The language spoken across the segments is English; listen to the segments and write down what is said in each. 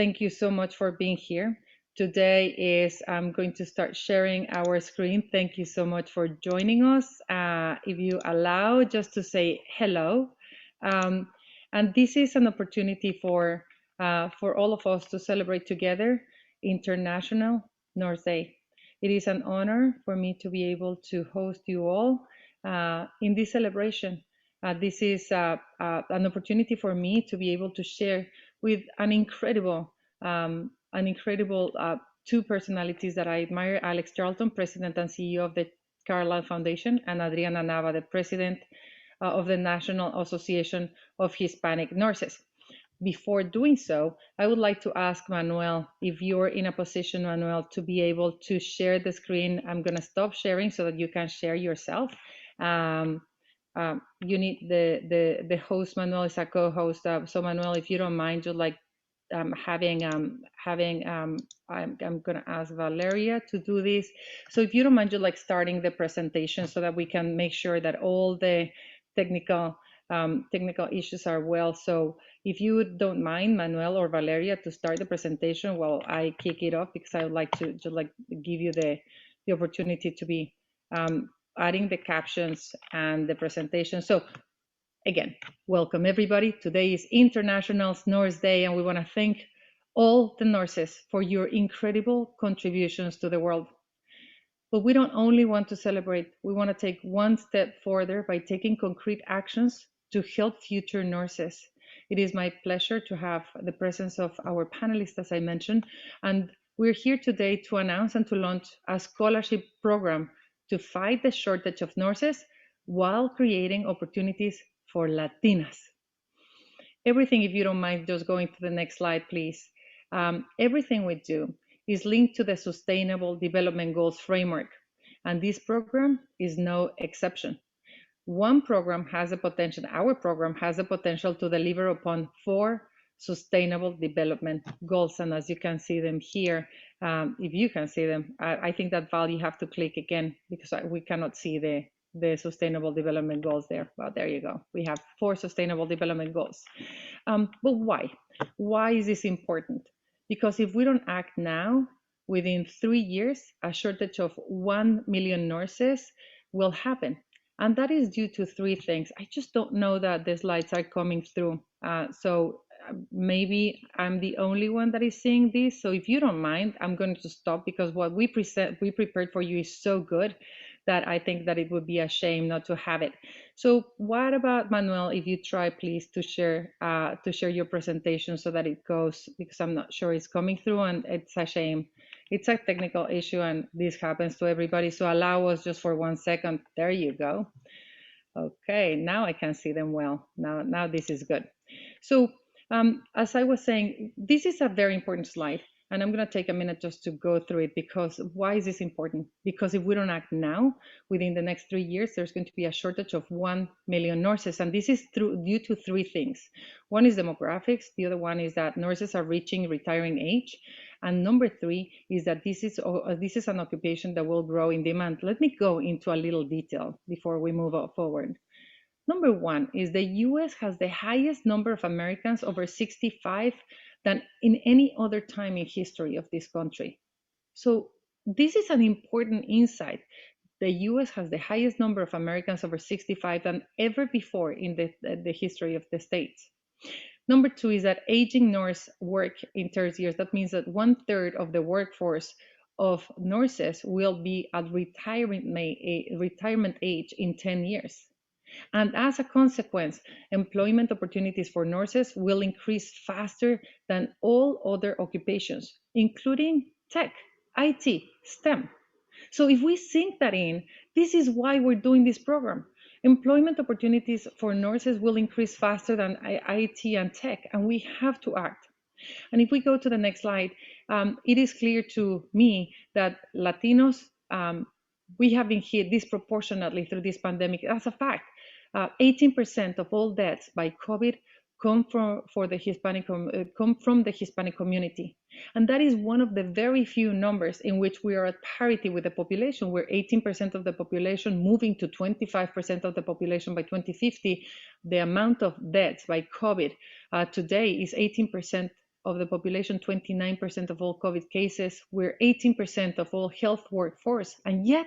Thank you so much for being here. Today is I'm going to start sharing our screen. Thank you so much for joining us. If you allow, just to say hello. Um, and this is an opportunity for all of us to celebrate together International North Day. It is an honor for me to be able to host you all in this celebration. This is an opportunity for me to be able to share with an incredible two personalities that I admire: Alex Charlton, President and CEO of the Carlyle Foundation, and Adriana Nava, the President of the National Association of Hispanic Nurses. Before doing so, I would like to ask Manuel if you're in a position, Manuel, to be able to share the screen. I'm going to stop sharing so that you can share yourself. Um, you need the host. Manuel is a co-host. So Manuel, if you don't mind, just like I'm going to ask Valeria to do this. So if you don't mind, just like starting the presentation so that we can make sure that all the technical technical issues are well. So if you don't mind, Manuel or Valeria, to start the presentation while I kick it off, because I would like to just like give you the opportunity to be adding the captions and the presentation. So again, welcome everybody. Today is International Nurse Day, and we want to thank all the nurses for your incredible contributions to the world. But we don't only want to celebrate, we want to take one step further by taking concrete actions to help future nurses. It is my pleasure to have the presence of our panelists, as I mentioned, and we're here today to announce and to launch a scholarship program to fight the shortage of nurses while creating opportunities for Latinas. Everything, if you don't mind, just going to the next slide, please. Everything we do is linked to the Sustainable Development Goals framework, and this program is no exception. One program has the potential, our program has the potential to deliver upon 4 Sustainable Development Goals, and as you can see them here, if you can see them, I think that Val, you have to click again because we cannot see the Sustainable Development Goals there. Well, there you go. We have 4 Sustainable Development Goals. But why? Why is this important? Because if we don't act now, within 3 years, a shortage of 1 million nurses will happen. And that is due to 3 things. I just don't know that the slides are coming through. So maybe I'm the only one that is seeing this. So if you don't mind, I'm going to stop because what we prepared for you is so good that I think that it would be a shame not to have it. So what about, Manuel, if you try please to share your presentation so that it goes, because I'm not sure it's coming through, and it's a shame. It's a technical issue and this happens to everybody. So allow us just for 1 second. There you go. Okay, now I can see them well. Now this is good. So as I was saying, this is a very important slide. And I'm going to take a minute just to go through it, because why is this important? Because if we don't act now, within the next 3 years, there's going to be a shortage of 1 million nurses. And this is due to 3 things. One is demographics. The other one is that nurses are reaching retiring age. And number 3 is that this is an occupation that will grow in demand. Let me go into a little detail before we move forward. Number 1 is the US has the highest number of Americans over 65 than in any other time in history of this country. So this is an important insight. The US has the highest number of Americans over 65 than ever before in the history of the States. Number 2 is that aging nurse work in 30 years. That means that 1/3 of the workforce of nurses will be at retirement age in 10 years. And as a consequence, employment opportunities for nurses will increase faster than all other occupations, including tech, IT, STEM. So if we sink that in, this is why we're doing this program. Employment opportunities for nurses will increase faster than IT and tech, and we have to act. And if we go to the next slide, it is clear to me that Latinos, we have been hit disproportionately through this pandemic. That's a fact. 18% of all deaths by COVID come from the Hispanic community. And that is one of the very few numbers in which we are at parity with the population. We're 18% of the population moving to 25% of the population by 2050. The amount of deaths by COVID today is 18% of the population, 29% of all COVID cases. We're 18% of all health workforce, and yet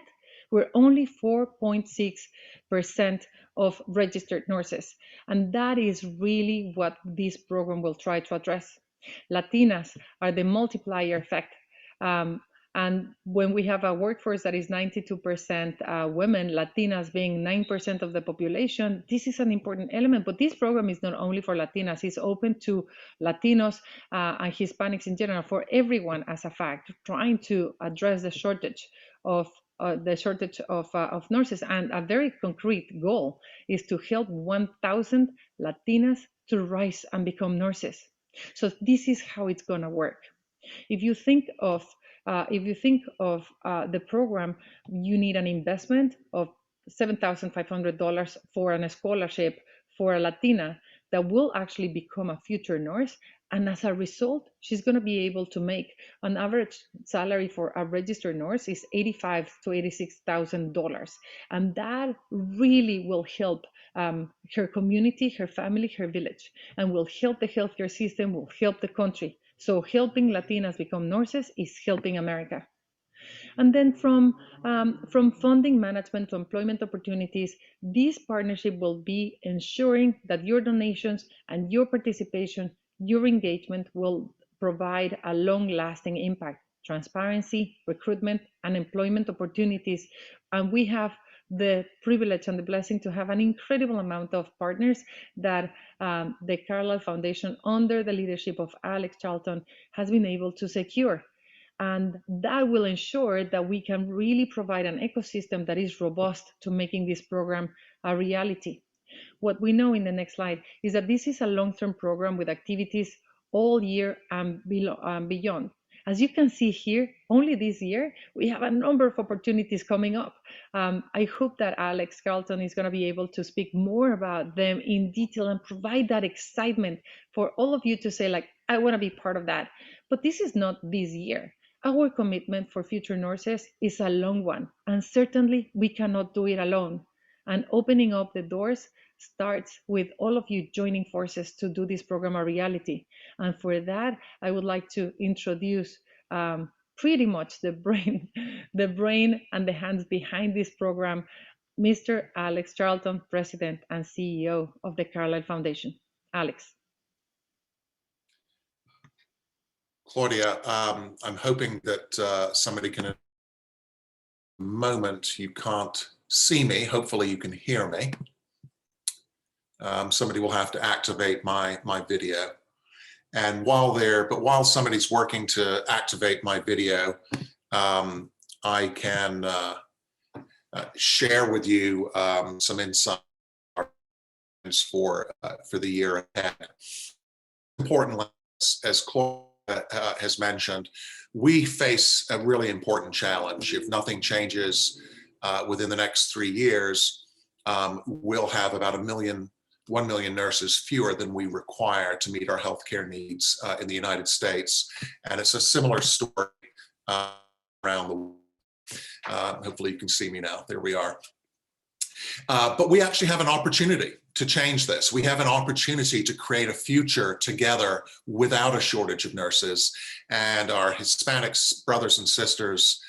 we're only 4.6% of registered nurses. And that is really what this program will try to address. Latinas are the multiplier effect. And when we have a workforce that is 92% women, Latinas being 9% of the population, this is an important element. But this program is not only for Latinas, it's open to Latinos and Hispanics in general, for everyone as a fact, trying to address the shortage of nurses. And a very concrete goal is to help 1,000 Latinas to rise and become nurses. So this is how it's going to work. If you think of the program, you need an investment of $7,500 for a scholarship for a Latina that will actually become a future nurse. And as a result, she's going to be able to make an average salary for a registered nurse is $85,000 to $86,000. And that really will help her community, her family, her village, and will help the healthcare system, will help the country. So helping Latinas become nurses is helping America. And then from funding management to employment opportunities, this partnership will be ensuring that your donations and your participation, your engagement will provide a long-lasting impact, transparency, recruitment, and employment opportunities. And we have the privilege and the blessing to have an incredible amount of partners that the Carlyle Foundation, under the leadership of Alex Charlton, has been able to secure. And that will ensure that we can really provide an ecosystem that is robust to making this program a reality. What we know in the next slide is that this is a long-term program with activities all year and beyond. As you can see here, only this year, we have a number of opportunities coming up. I hope that Alex Carlton is going to be able to speak more about them in detail and provide that excitement for all of you to say, like, I want to be part of that. But this is not this year. Our commitment for future nurses is a long one, and certainly we cannot do it alone. And opening up the doors starts with all of you joining forces to do this program a reality. And for that, I would like to introduce pretty much the brain and the hands behind this program, Mr. Alex Charlton, President and CEO of the Carlyle Foundation. Alex. Claudia, I'm hoping that somebody can, in a moment, you can't see me, hopefully you can hear me. Somebody will have to activate my video. And while somebody's working to activate my video, I can share with you some insights for the year ahead. Importantly, as Claudia has mentioned, we face a really important challenge. If nothing changes within the next 3 years, we'll have about 1 million nurses fewer than we require to meet our healthcare needs in the United States. And it's a similar story around the world. Hopefully you can see me now. There we are. But we actually have an opportunity to change this. We have an opportunity to create a future together without a shortage of nurses. And our Hispanic brothers and sisters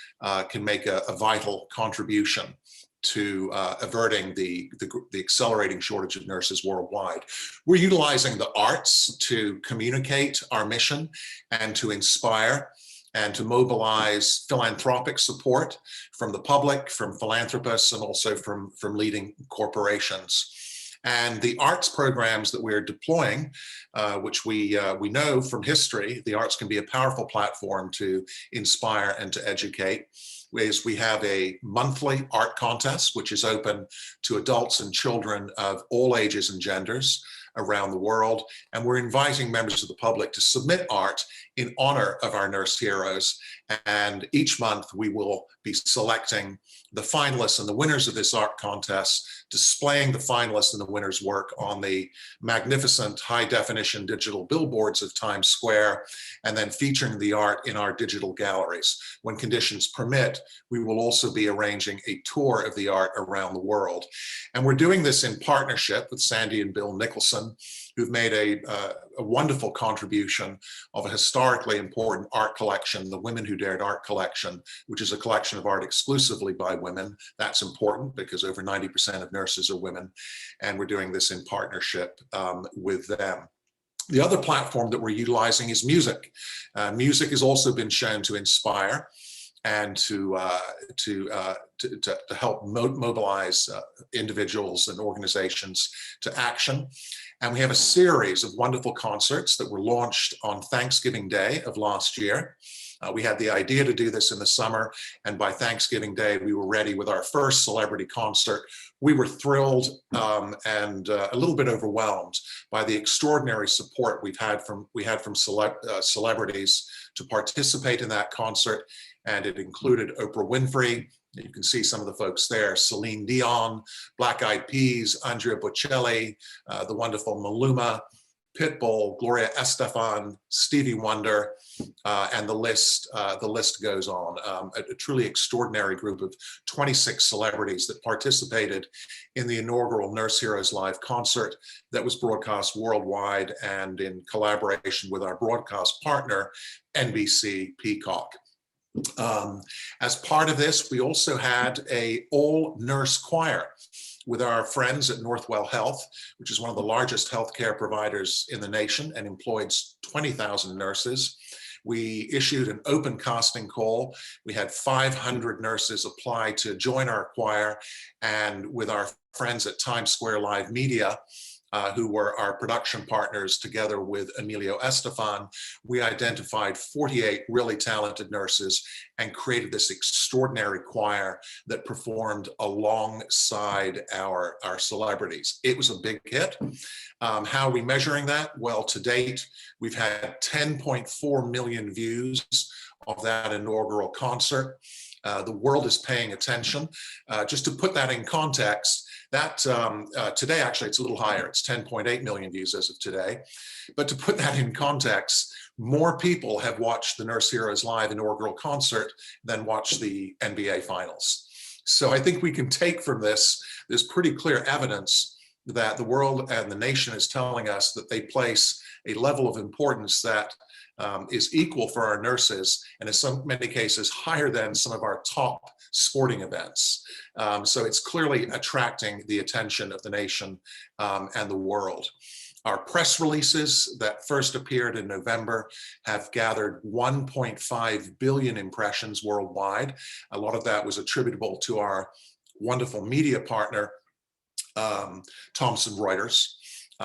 can make a vital contribution to averting the accelerating shortage of nurses worldwide. We're utilizing the arts to communicate our mission and to inspire and to mobilize philanthropic support from the public, from philanthropists, and also from leading corporations. And the arts programs that we're deploying, which we know from history, the arts can be a powerful platform to inspire and to educate, is we have a monthly art contest, which is open to adults and children of all ages and genders around the world. And we're inviting members of the public to submit art in honor of our nurse heroes. And each month we will be selecting the finalists and the winners of this art contest, displaying the finalists and the winners' work on the magnificent high definition digital billboards of Times Square, and then featuring the art in our digital galleries. When conditions permit, we will also be arranging a tour of the art around the world. And we're doing this in partnership with Sandy and Bill Nicholson, who've made a wonderful contribution of a historically important art collection, the Women Who Dared Art Collection, which is a collection of art exclusively by women. That's important because over 90% of nurses are women, and we're doing this in partnership with them. The other platform that we're utilizing is music. Music has also been shown to inspire and to help mobilize individuals and organizations to action. And we have a series of wonderful concerts that were launched on Thanksgiving Day of last year. We had the idea to do this in the summer, and by Thanksgiving Day, we were ready with our first celebrity concert. We were thrilled and a little bit overwhelmed by the extraordinary support we had from celebrities to participate in that concert, and it included Oprah Winfrey. You can see some of the folks there: Celine Dion, Black Eyed Peas, Andrea Bocelli, the wonderful Maluma, Pitbull, Gloria Estefan, Stevie Wonder, and the list goes on. A truly extraordinary group of 26 celebrities that participated in the inaugural Nurse Heroes Live concert that was broadcast worldwide and in collaboration with our broadcast partner, NBC Peacock. As part of this, we also had an all-nurse choir with our friends at Northwell Health, which is one of the largest healthcare providers in the nation and employs 20,000 nurses. We issued an open casting call. We had 500 nurses apply to join our choir, and with our friends at Times Square Live Media, who were our production partners, together with Emilio Estefan, we identified 48 really talented nurses and created this extraordinary choir that performed alongside our celebrities. It was a big hit. How are we measuring that? Well, to date, we've had 10.4 million views of that inaugural concert. The world is paying attention. Just to put that in context, that today, actually, it's a little higher. It's 10.8 million views as of today. But to put that in context, more people have watched the Nurse Heroes Live inaugural concert than watched the NBA Finals. So I think we can take from this pretty clear evidence that the world and the nation is telling us that they place a level of importance that is equal for our nurses, and in many cases higher than some of our top sporting events. So it's clearly attracting the attention of the nation and the world. Our press releases that first appeared in November have gathered 1.5 billion impressions worldwide. A lot of that was attributable to our wonderful media partner, Thomson Reuters,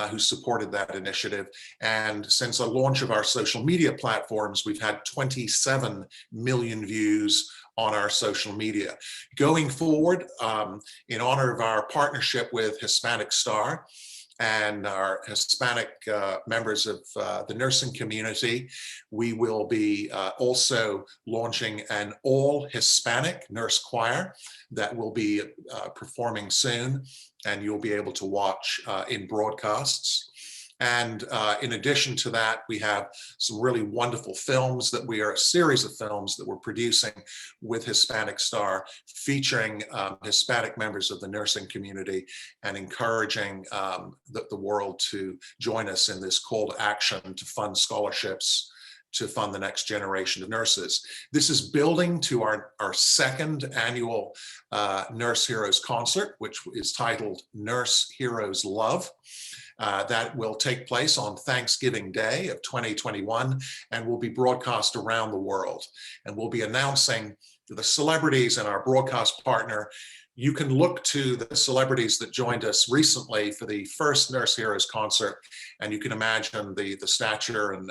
who supported that initiative. And since the launch of our social media platforms, we've had 27 million views on our social media. Going forward, in honor of our partnership with Hispanic Star and our Hispanic members of the nursing community, we will be also launching an all Hispanic nurse choir that will be performing soon, and you'll be able to watch in broadcasts. And in addition to that, we have some really wonderful films a series of films that we're producing with Hispanic Star, featuring Hispanic members of the nursing community and encouraging the world to join us in this call to action to fund scholarships to fund the next generation of nurses. This is building to our second annual Nurse Heroes concert, which is titled Nurse Heroes Love. That will take place on Thanksgiving Day of 2021 and will be broadcast around the world. And we'll be announcing the celebrities and our broadcast partner. You can look to the celebrities that joined us recently for the first Nurse Heroes concert, and you can imagine the stature and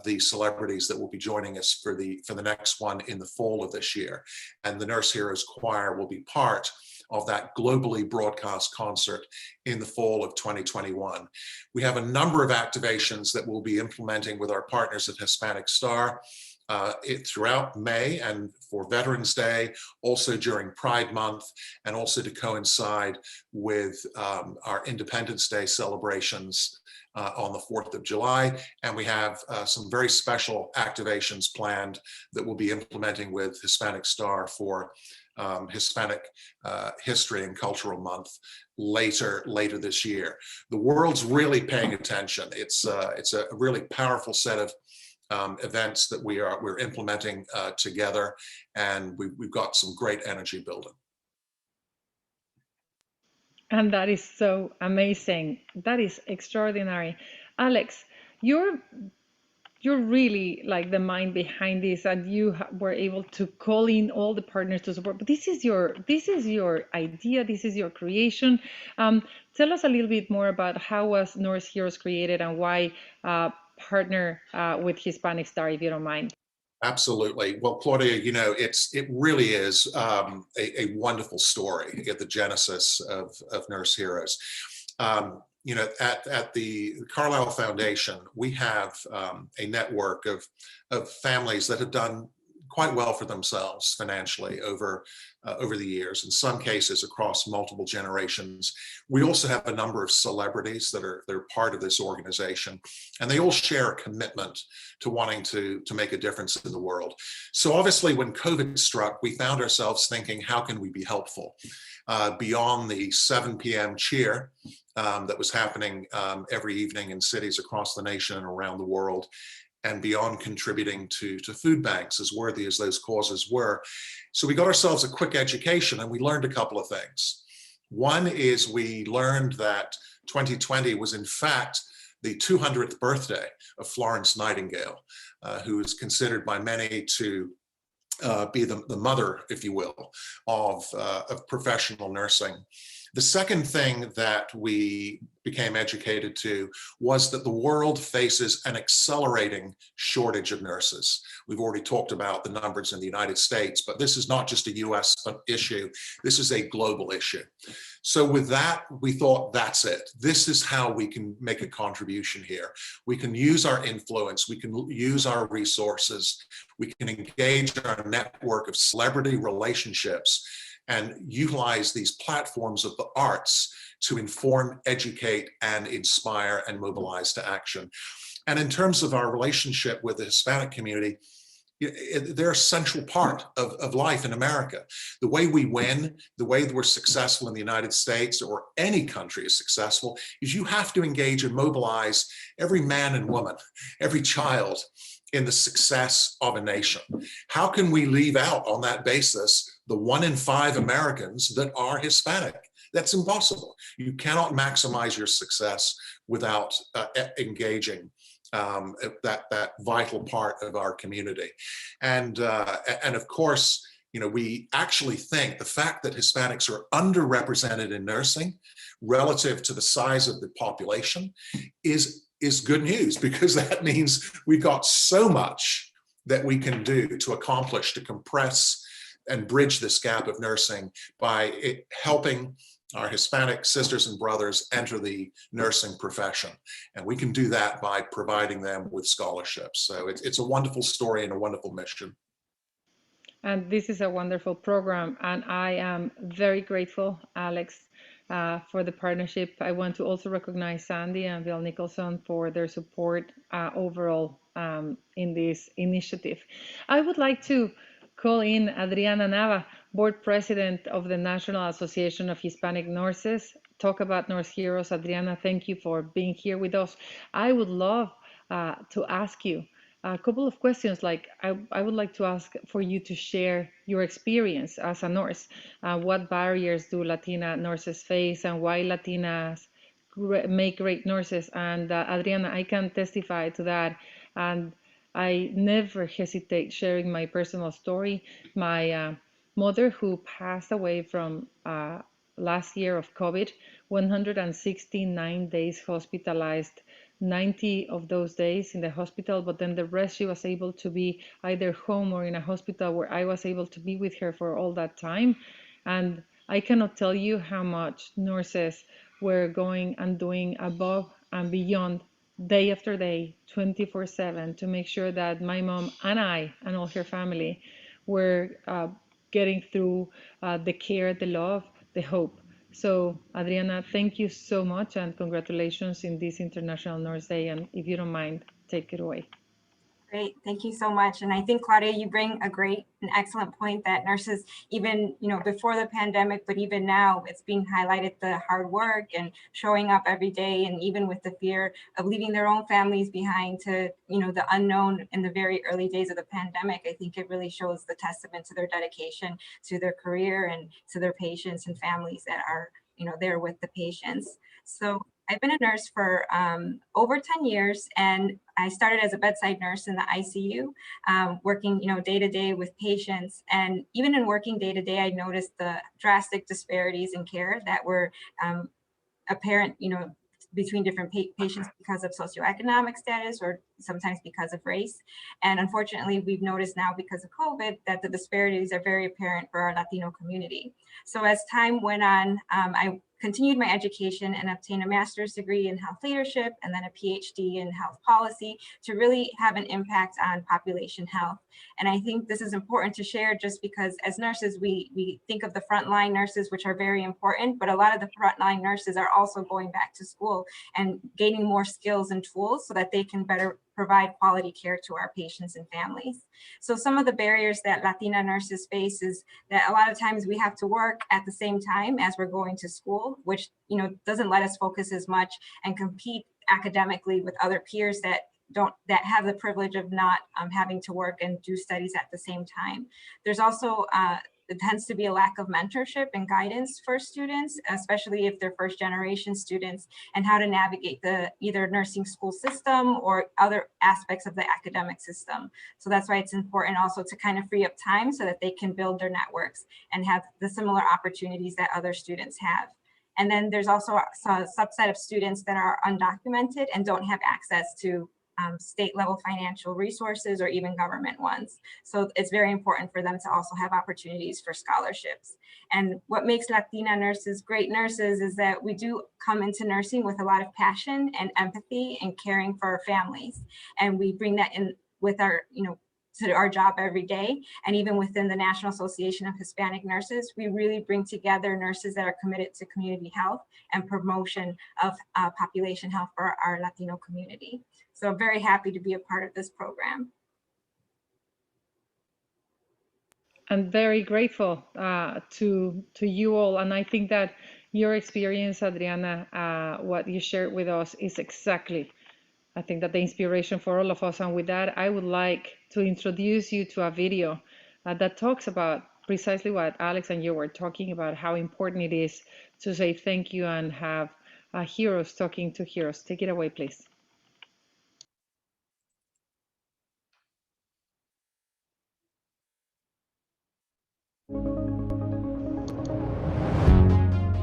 the celebrities that will be joining us for the next one in the fall of this year. And the Nurse Heroes Choir will be part of that globally broadcast concert in the fall of 2021. We have a number of activations that we'll be implementing with our partners at Hispanic Star throughout May and for Veterans Day, also during Pride Month, and also to coincide with our Independence Day celebrations on the 4th of July. And we have some very special activations planned that we'll be implementing with Hispanic Star for Hispanic History and Cultural Month later this year. The world's really paying attention. It's a really powerful set of events that we're implementing together, and we've got some great energy building. And that is so amazing. That is extraordinary. Alex, you're really like the mind behind this, and you were able to call in all the partners to support. But this is your idea. This is your creation. Tell us a little bit more about how was Norse Heroes created and why partner with Hispanic Star, if you don't mind. Absolutely. Well, Claudia, it really is a wonderful story at the genesis of Nurse Heroes. At the Carlisle Foundation, we have a network of families that have done quite well for themselves financially over the years, in some cases across multiple generations. We also have a number of celebrities they're part of this organization, and they all share a commitment to wanting to make a difference in the world. So obviously when COVID struck, we found ourselves thinking, how can we be helpful? Beyond the 7 p.m. cheer that was happening every evening in cities across the nation and around the world, and beyond contributing to food banks, as worthy as those causes were. So we got ourselves a quick education, and we learned a couple of things. One is we learned that 2020 was in fact the 200th birthday of Florence Nightingale, who is considered by many to be the mother, if you will, of professional nursing. The second thing that we became educated to was that the world faces an accelerating shortage of nurses. We've already talked about the numbers in the United States, but this is not just a US issue. This is a global issue. So with that, we thought, that's it. This is how we can make a contribution here. We can use our influence. We can use our resources. We can engage our network of celebrity relationships and utilize these platforms of the arts to inform, educate, and inspire and mobilize to action. And in terms of our relationship with the Hispanic community, they're a central part of life in America. The way we win, the way that we're successful in the United States, or any country is successful, is you have to engage and mobilize every man and woman, every child in the success of a nation. How can we leave out on that basis the 1 in 5 Americans that are Hispanic? That's impossible. You cannot maximize your success without engaging that vital part of our community. And of course, we actually think the fact that Hispanics are underrepresented in nursing relative to the size of the population is good news, because that means we've got so much that we can do to accomplish, to compress and bridge this gap of nursing by helping our Hispanic sisters and brothers enter the nursing profession. And we can do that by providing them with scholarships. So it's a wonderful story and a wonderful mission. And this is a wonderful program, and I am very grateful, Alex, for the partnership. I want to also recognize Sandy and Bill Nicholson for their support overall in this initiative. I would like to call in Adriana Nava, Board President of the National Association of Hispanic Nurses, talk about Nurse Heroes. Adriana, thank you for being here with us. I would love to ask you a couple of questions. Like I would like to ask for you to share your experience as a nurse. What barriers do Latina nurses face, and why Latinas make great nurses? And Adriana, I can testify to that. And I never hesitate sharing my personal story. My mother, who passed away from last year of COVID, 169 days hospitalized, 90 of those days in the hospital, but then the rest she was able to be either home or in a hospital, where I was able to be with her for all that time. And I cannot tell you how much nurses were going and doing above and beyond, day after day, 24/7, to make sure that my mom and I and all her family were getting through the care, the love, the hope. So, Adriana, thank you so much, and congratulations in this International Nurse Day. And if you don't mind, take it away. Great, thank you so much. And I think, Claudia, you bring a great and excellent point that nurses, even before the pandemic, but even now, it's being highlighted, the hard work and showing up every day, and even with the fear of leaving their own families behind to the unknown in the very early days of the pandemic. I think it really shows the testament to their dedication to their career and to their patients and families that are there with the patients. So I've been a nurse for over 10 years, and I started as a bedside nurse in the ICU, working, day to day with patients. And even in working day to day, I noticed the drastic disparities in care that were apparent, between different patients because of socioeconomic status or sometimes because of race. And unfortunately, we've noticed now because of COVID that the disparities are very apparent for our Latino community. So as time went on, I continued my education and obtained a master's degree in health leadership and then a PhD in health policy to really have an impact on population health. And I think this is important to share just because as nurses, we think of the frontline nurses, which are very important, but a lot of the frontline nurses are also going back to school and gaining more skills and tools so that they can better provide quality care to our patients and families. So some of the barriers that Latina nurses face is that a lot of times we have to work at the same time as we're going to school, which doesn't let us focus as much and compete academically with other peers that have the privilege of not having to work and do studies at the same time. There's also there tends to be a lack of mentorship and guidance for students, especially if they're first generation students, and how to navigate the either nursing school system or other aspects of the academic system. So that's why it's important also to kind of free up time so that they can build their networks and have the similar opportunities that other students have. And then there's also a subset of students that are undocumented and don't have access to state level financial resources or even government ones. So it's very important for them to also have opportunities for scholarships. And what makes Latina nurses great nurses is that we do come into nursing with a lot of passion and empathy and caring for our families. And we bring that in with our, to our job every day. And even within the National Association of Hispanic Nurses, we really bring together nurses that are committed to community health and promotion of population health for our Latino community. So I'm very happy to be a part of this program. I'm very grateful to you all, and I think that your experience, Adriana, what you shared with us is exactly, I think that the inspiration for all of us. And with that, I would like to introduce you to a video that talks about precisely what Alex and you were talking about, how important it is to say thank you and have heroes talking to heroes. Take it away, please.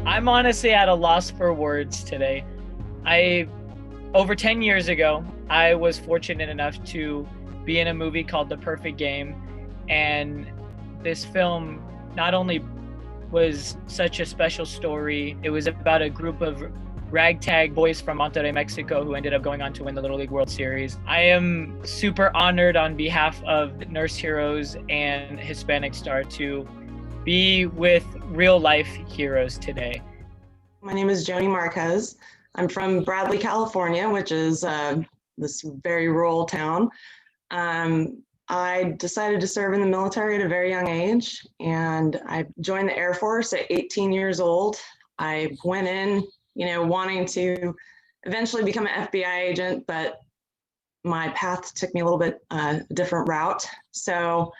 I'm honestly at a loss for words today. Over 10 years ago, I was fortunate enough to be in a movie called The Perfect Game. And this film not only was such a special story, it was about a group of ragtag boys from Monterrey, Mexico, who ended up going on to win the Little League World Series. I am super honored on behalf of Nurse Heroes and Hispanic Star to be with real life heroes today. My name is Joni Marquez. I'm from Bradley, California, which is this very rural town. I decided to serve in the military at a very young age, and I joined the Air Force at 18 years old. I went in, wanting to eventually become an FBI agent, but my path took me a little bit different route. So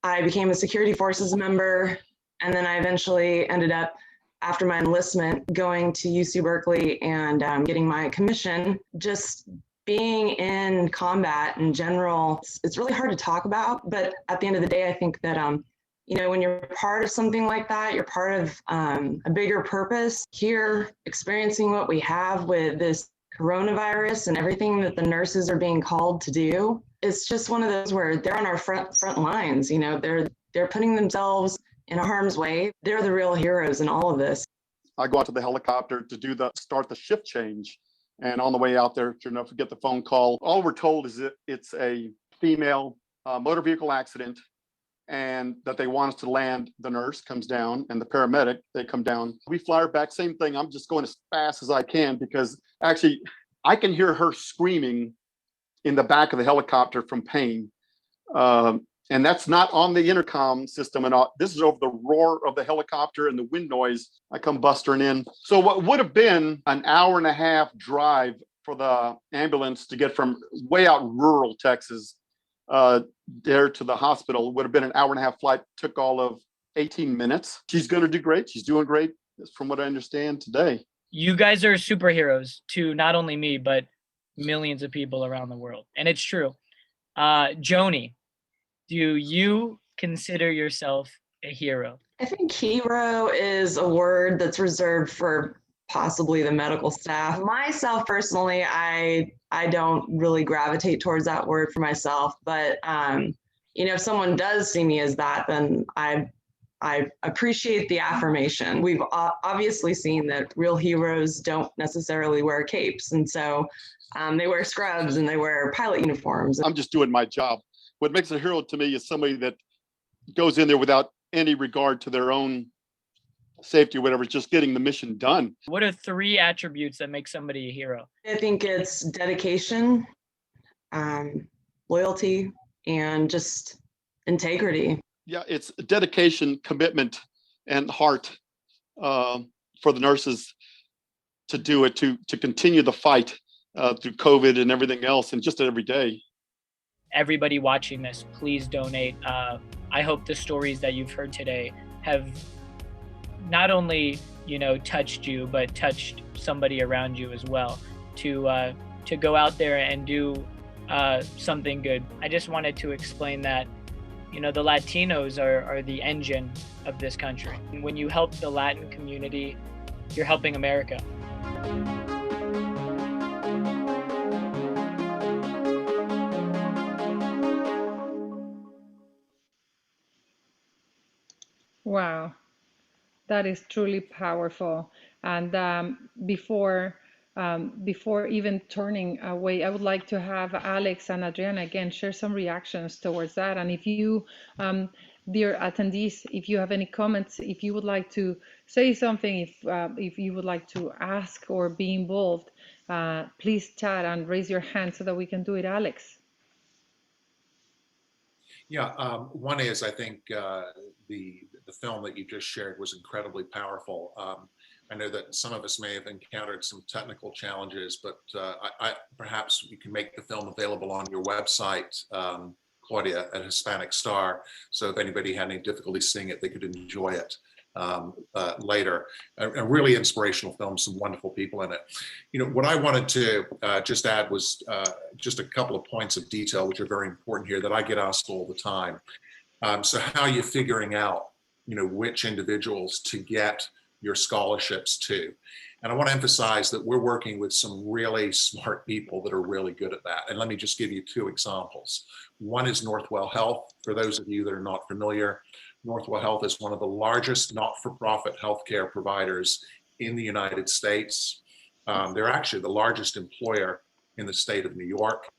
I became a security forces member, and then I eventually ended up, after my enlistment, going to UC Berkeley and getting my commission. Just being in combat in general, it's really hard to talk about, but at the end of the day, I think that when you're part of something like that, you're part of a bigger purpose. Here, experiencing what we have with this coronavirus and everything that the nurses are being called to do, it's just one of those where they're on our front lines. They're putting themselves in harm's way. They're the real heroes in all of this. I go out to the helicopter to start the shift change. And on the way out there, sure enough, we get the phone call. All we're told is that it's a female motor vehicle accident and that they want us to land. The nurse comes down and the paramedic, they come down. We fly her back, same thing. I'm just going as fast as I can because actually I can hear her screaming in the back of the helicopter from pain. And that's not on the intercom system and all. This is over the roar of the helicopter and the wind noise. I come bustering in. So what would have been an hour and a half drive for the ambulance to get from way out rural Texas there to the hospital would have been an hour and a half flight. Took all of 18 minutes. She's going to do great. She's doing great, from what I understand today. You guys are superheroes to not only me, but millions of people around the world. And it's true. Joni, do you consider yourself a hero? I think hero is a word that's reserved for possibly the medical staff. Myself personally, I don't really gravitate towards that word for myself, but if someone does see me as that, then I appreciate the affirmation. We've obviously seen that real heroes don't necessarily wear capes, and so they wear scrubs and they wear pilot uniforms. I'm just doing my job. What makes a hero to me is somebody that goes in there without any regard to their own safety or whatever, just getting the mission done. What are 3 attributes that make somebody a hero? I think it's dedication, loyalty, and just integrity. Yeah, it's dedication, commitment, and heart for the nurses to do it, to continue the fight through COVID and everything else, and just every day. Everybody watching this, please donate. I hope the stories that you've heard today have not only, touched you, but touched somebody around you as well to go out there and do something good. I just wanted to explain that, the Latinos are the engine of this country. And when you help the Latin community, you're helping America. Wow, that is truly powerful. And before even turning away, I would like to have Alex and Adriana again share some reactions towards that. And if you, dear attendees, if you have any comments, if you would like to say something, if you would like to ask or be involved, please chat and raise your hand so that we can do it. Alex. Yeah, one is, I think the film that you just shared was incredibly powerful. I know that some of us may have encountered some technical challenges, but perhaps you can make the film available on your website, Claudia, at Hispanic Star. So if anybody had any difficulty seeing it, they could enjoy it later. A really inspirational film, some wonderful people in it. What I wanted to just add was just a couple of points of detail, which are very important here, that I get asked all the time. So how are you figuring out, which individuals to get your scholarships to? And I want to emphasize that we're working with some really smart people that are really good at that. And let me just give you 2 examples. One is Northwell Health. For those of you that are not familiar, Northwell Health is one of the largest not-for-profit healthcare providers in the United States. They're actually the largest employer in the state of New York.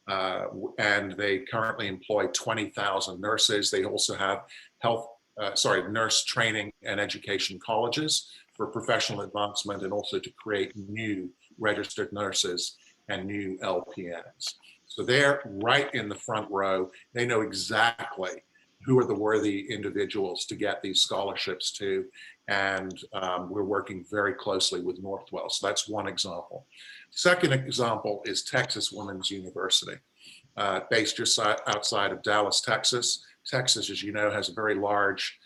And they currently employ 20,000 nurses. They also have nurse training and education colleges for professional advancement, and also to create new registered nurses and new LPNs. So they're right in the front row. They know exactly who are the worthy individuals to get these scholarships to. And we're working very closely with Northwell. So that's one example. Second example is Texas Women's University, based just outside of Dallas, Texas. Texas, as you know, has a very large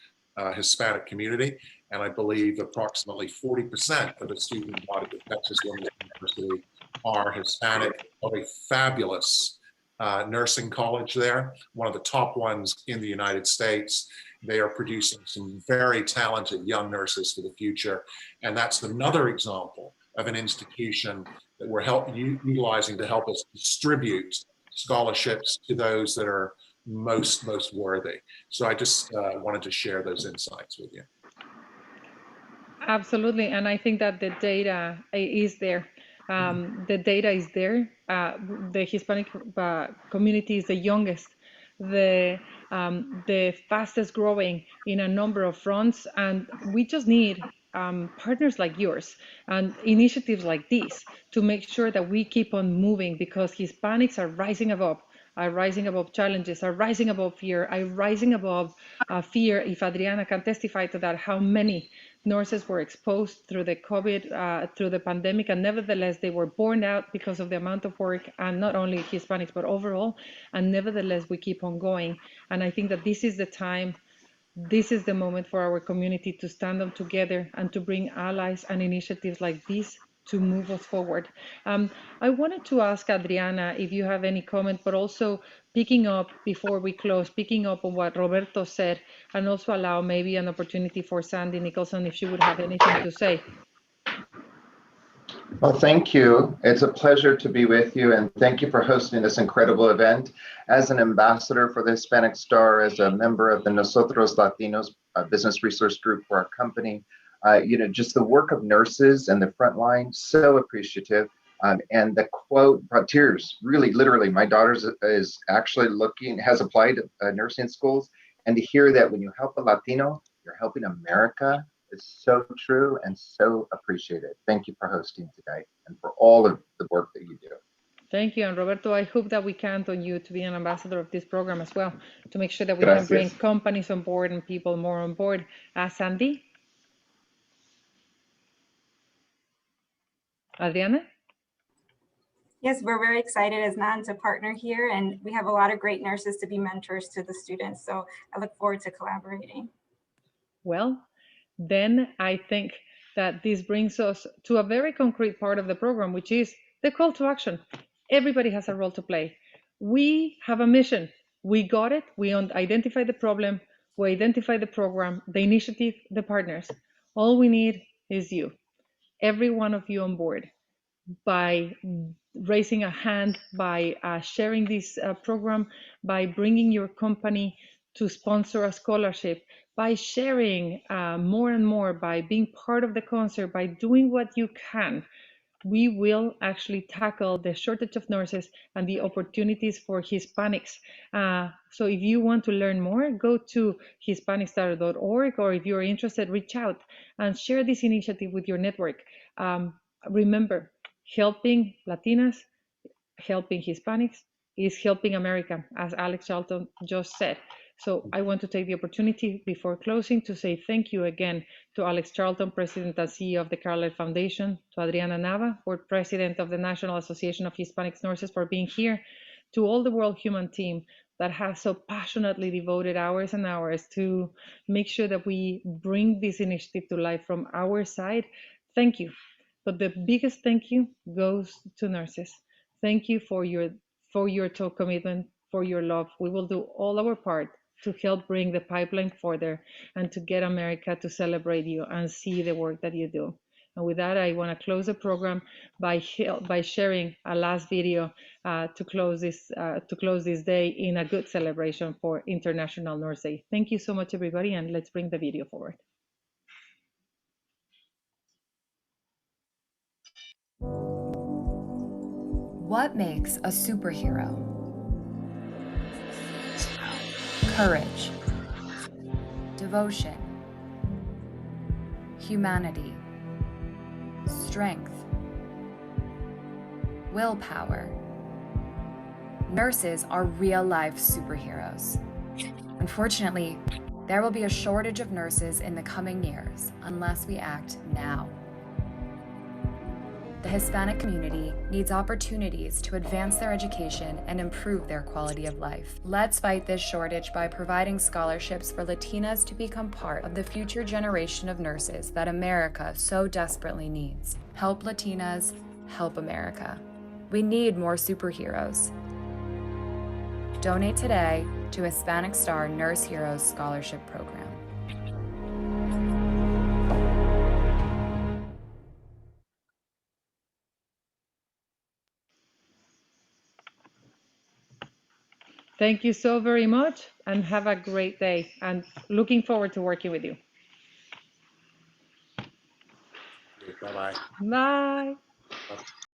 Hispanic community. And I believe approximately 40% of the student body at Texas Women's University are Hispanic. Of a fabulous nursing college there, one of the top ones in the United States. They are producing some very talented young nurses for the future. And that's another example of an institution that we're utilizing to help us distribute scholarships to those that are most worthy. So I just wanted to share those insights with you. Absolutely, and I think that the data is there. The data is there. The Hispanic community is the youngest, the fastest growing in a number of fronts, and we just need partners like yours and initiatives like this to make sure that we keep on moving, because Hispanics are rising above challenges, are rising above fear, are rising above fear. If Adriana can testify to that, how many nurses were exposed through the COVID, through the pandemic, and nevertheless they were burned out because of the amount of work, and not only Hispanics but overall, and nevertheless we keep on going. And I think that this is the time, this is the moment for our community to stand up together and to bring allies and initiatives like this to move us forward. I wanted to ask Adriana if you have any comment, but also picking up before we close, picking up on what Roberto said, and also allow maybe an opportunity for Sandy Nicholson if she would have anything to say. Well, thank you. It's a pleasure to be with you, and thank you for hosting this incredible event. As an ambassador for the Hispanic Star, as a member of the Nosotros Latinos business resource group for our company, just the work of nurses and the front line, so appreciative. And the quote brought tears, really, literally. My daughter is actually has applied to nursing schools, and to hear that when you help a Latino, you're helping America, is so true and so appreciated. Thank you for hosting today and for all of the work that you do. Thank you. And Roberto, I hope that we count on you to be an ambassador of this program as well, to make sure that we can bring companies on board and people more on board. Sandy? Adriana? Yes, we're very excited as NAN to partner here, and we have a lot of great nurses to be mentors to the students. So I look forward to collaborating. Well, then I think that this brings us to a very concrete part of the program, which is the call to action. Everybody has a role to play. We have a mission. We got it. We identify the problem. We identify the program, the initiative, the partners. All we need is you, every one of you on board, by raising a hand, by sharing this program, by bringing your company to sponsor a scholarship, by sharing more and more, by being part of the concert, by doing what you can. We will actually tackle the shortage of nurses and the opportunities for Hispanics. So if you want to learn more, go to hispanicstar.org, or if you're interested, reach out and share this initiative with your network. Remember, helping Latinas, helping Hispanics is helping America, as Alex Charlton just said. So I want to take the opportunity before closing to say thank you again to Alex Charlton, President and CEO of the Carlyle Foundation, to Adriana Nava, Board President of the National Association of Hispanic Nurses, for being here, to all the World Human team that has so passionately devoted hours and hours to make sure that we bring this initiative to life from our side. Thank you. But the biggest thank you goes to nurses. Thank you for your total commitment, for your love. We will do all our part to help bring the pipeline further and to get America to celebrate you and see the work that you do. And with that, I want to close the program by sharing a last video to close this day in a good celebration for International Nurse Day. Thank you so much, everybody, and let's bring the video forward. What makes a superhero? Courage, devotion, humanity, strength, willpower. Nurses are real-life superheroes. Unfortunately, there will be a shortage of nurses in the coming years unless we act now. The Hispanic community needs opportunities to advance their education and improve their quality of life. Let's fight this shortage by providing scholarships for Latinas to become part of the future generation of nurses that America so desperately needs. Help Latinas, help America. We need more superheroes. Donate today to Hispanic Star Nurse Heroes Scholarship Program. Thank you so very much, and have a great day, and looking forward to working with you. Bye-bye. Bye. Bye.